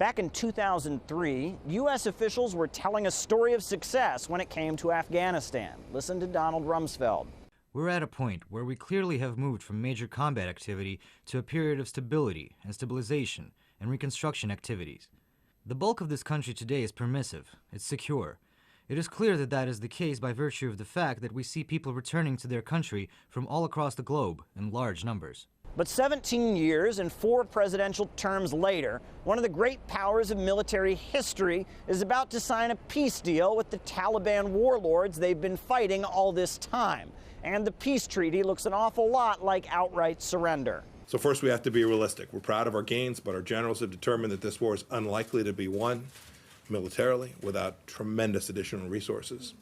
Back in 2003, U.S. officials were telling a story of success when it came to Afghanistan. Listen to Donald Rumsfeld. We're at a point where we clearly have moved from major combat activity to a period of stability and stabilization and reconstruction activities. The bulk of this country today is permissive, it's secure. It is clear that that is the case by virtue of the fact that we see people returning to their country from all across the globe in large numbers. But 17 years and 4 presidential terms later, one of the great powers of military history is about to sign a peace deal with the Taliban warlords they've been fighting all this time. And the peace treaty looks an awful lot like outright surrender. So first we have to be realistic. We're proud of our gains, but our generals have determined that this war is unlikely to be won militarily without tremendous additional resources.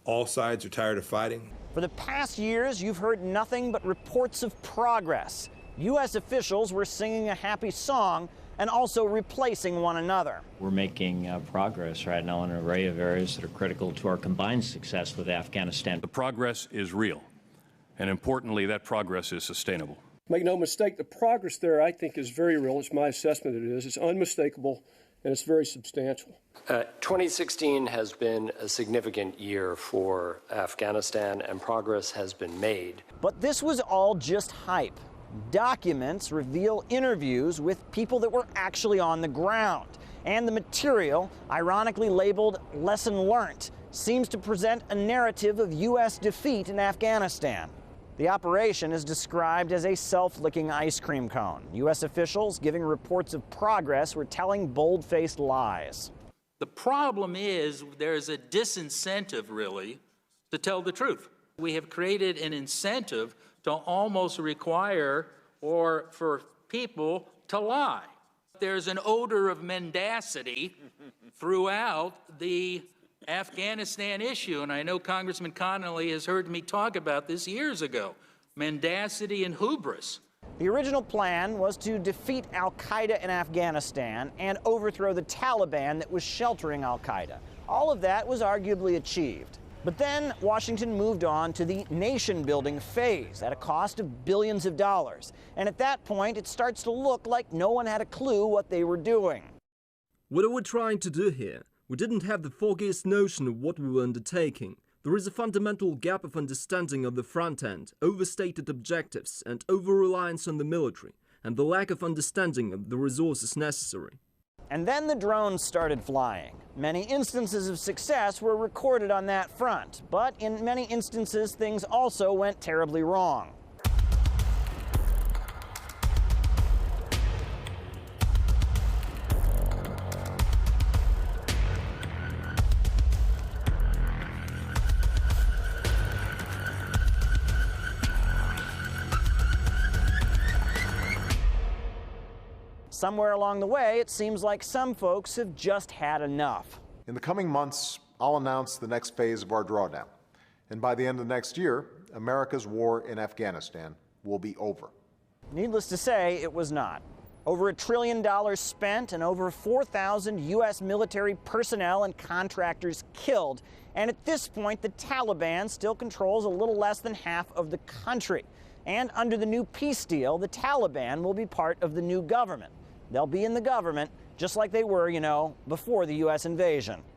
All sides are tired of fighting. For the past years, you've heard nothing but reports of progress. U.S. officials were singing a happy song and also replacing one another. We're making progress right now in an array of areas that are critical to our combined success with Afghanistan. The progress is real, and importantly, that progress is sustainable. Make no mistake, the progress there, I think, is very real. It's my assessment that it is. It's unmistakable, and it's very substantial. 2016 has been a significant year for Afghanistan, and progress has been made. But this was all just hype. Documents reveal interviews with people that were actually on the ground. And the material, ironically labeled Lesson Learned, seems to present a narrative of U.S. defeat in Afghanistan. The operation is described as a self-licking ice cream cone. U.S. officials giving reports of progress were telling bold-faced lies. The problem is there's a disincentive, really, to tell the truth. We have created an incentive to almost require or for people to lie. There's an odor of mendacity throughout the Afghanistan issue, and I know Congressman Connolly has heard me talk about this years ago. Mendacity and hubris. The original plan was to defeat al-Qaeda in Afghanistan and overthrow the Taliban that was sheltering al-Qaeda. All of that was arguably achieved. But then Washington moved on to the nation-building phase at a cost of billions of dollars. And at that point, it starts to look like no one had a clue what they were doing. What are we trying to do here? We didn't have the foggiest notion of what we were undertaking. There is a fundamental gap of understanding of the front end, overstated objectives, and over-reliance on the military, and the lack of understanding of the resources necessary. And then the drones started flying. Many instances of success were recorded on that front, but in many instances things also went terribly wrong. Somewhere along the way, it seems like some folks have just had enough. In the coming months, I'll announce the next phase of our drawdown. And by the end of next year, America's war in Afghanistan will be over. Needless to say, it was not. Over $1 trillion spent and over 4,000 U.S. military personnel and contractors killed. And at this point, the Taliban still controls a little less than half of the country. And under the new peace deal, the Taliban will be part of the new government. They'll be in the government just like they were, before the U.S. invasion.